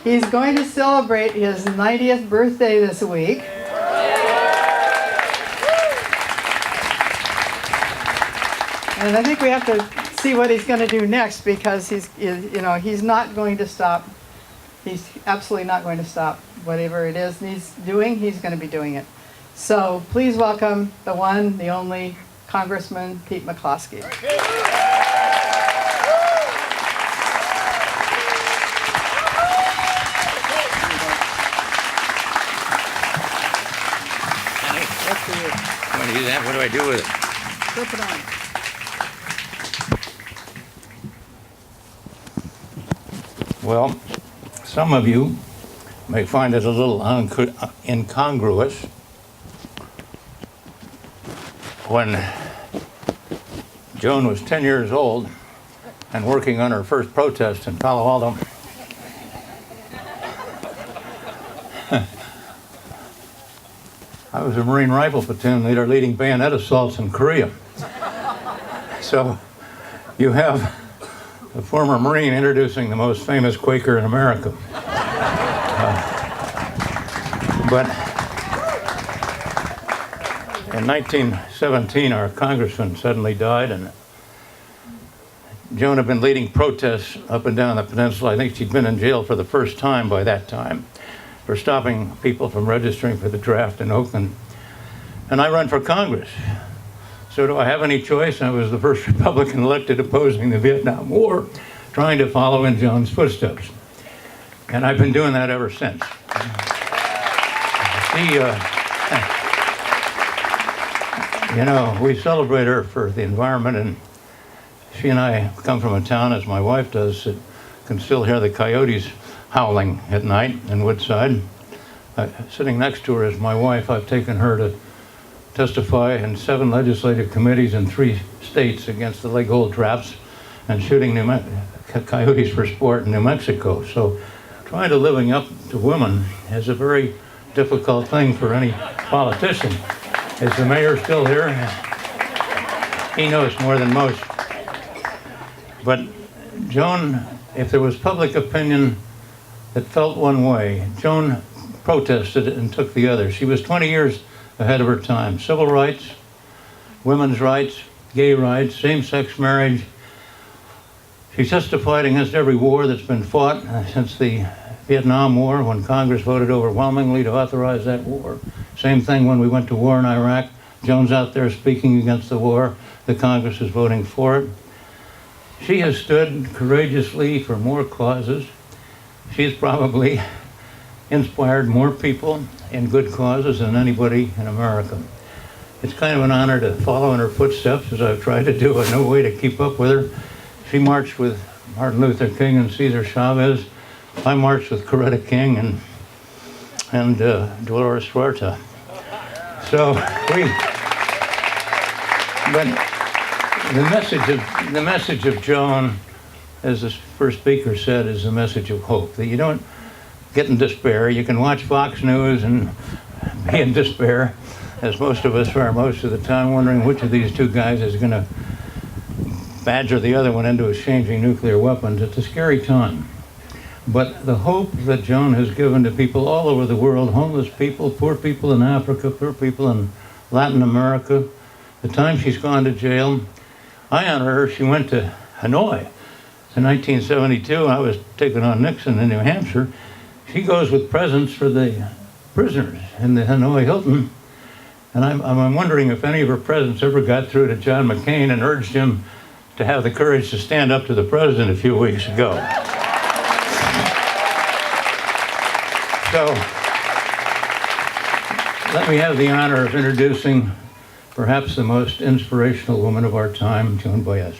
He's going to celebrate his 90th birthday this week. And I think we have to see what he's going to do next, because he's not going to stop. He's absolutely not going to stop. Whatever it is he's doing, he's going to be doing it. So please welcome the one, the only Congressman Pete McCloskey. That's for you. I'm going to do that. What do I do with it? Flip it on. Well, some of you may find it a little incongruous when Joan was 10 years old and working on her first protest in Palo Alto. I was a Marine Rifle Platoon leader leading bayonet assaults in Korea. So you have a former Marine introducing the most famous Quaker in America. But in 1917, our congressman suddenly died, and Joan had been leading protests up and down the peninsula. I think she'd been in jail for the first time by that time for stopping people from registering for the draft in Oakland. And I run for Congress. So do I have any choice? I was the first Republican elected opposing the Vietnam War, trying to follow in Joan's footsteps. And I've been doing that ever since. We celebrate her for the environment, and she and I come from a town, as my wife does, that can still hear the coyotes howling at night in Woodside. Sitting next to her is my wife. I've taken her to testify in 7 legislative committees in 3 states against the leg hold traps and shooting coyotes for sport in New Mexico. So trying to living up to women is a very difficult thing for any politician. Is the mayor still here? He knows more than most. But Joan, if there was public opinion that felt one way, Joan protested it and took the other. She was 20 years ahead of her time. Civil rights, women's rights, gay rights, same-sex marriage. She testified against every war that's been fought since the Vietnam War, when Congress voted overwhelmingly to authorize that war. Same thing when we went to war in Iraq. Joan's out there speaking against the war. The Congress is voting for it. She has stood courageously for more causes. She's probably inspired more people in good causes than anybody in America. It's kind of an honor to follow in her footsteps, as I've tried to do. I no way to keep up with her. She marched with Martin Luther King and Cesar Chavez. I marched with Coretta King and Dolores Huerta. So but the message of Joan, as the first speaker said, is a message of hope. That you don't get in despair. You can watch Fox News and be in despair, as most of us are most of the time, wondering which of these 2 guys is going to badger the other one into exchanging nuclear weapons. It's a scary time. But the hope that Joan has given to people all over the world, homeless people, poor people in Africa, poor people in Latin America, the time she's gone to jail, I honor her. She went to Hanoi in 1972. I was taking on Nixon in New Hampshire. She goes with presents for the prisoners in the Hanoi Hilton. And I'm wondering if any of her presents ever got through to John McCain and urged him to have the courage to stand up to the president a few weeks ago. So let me have the honor of introducing perhaps the most inspirational woman of our time, Joan Baez.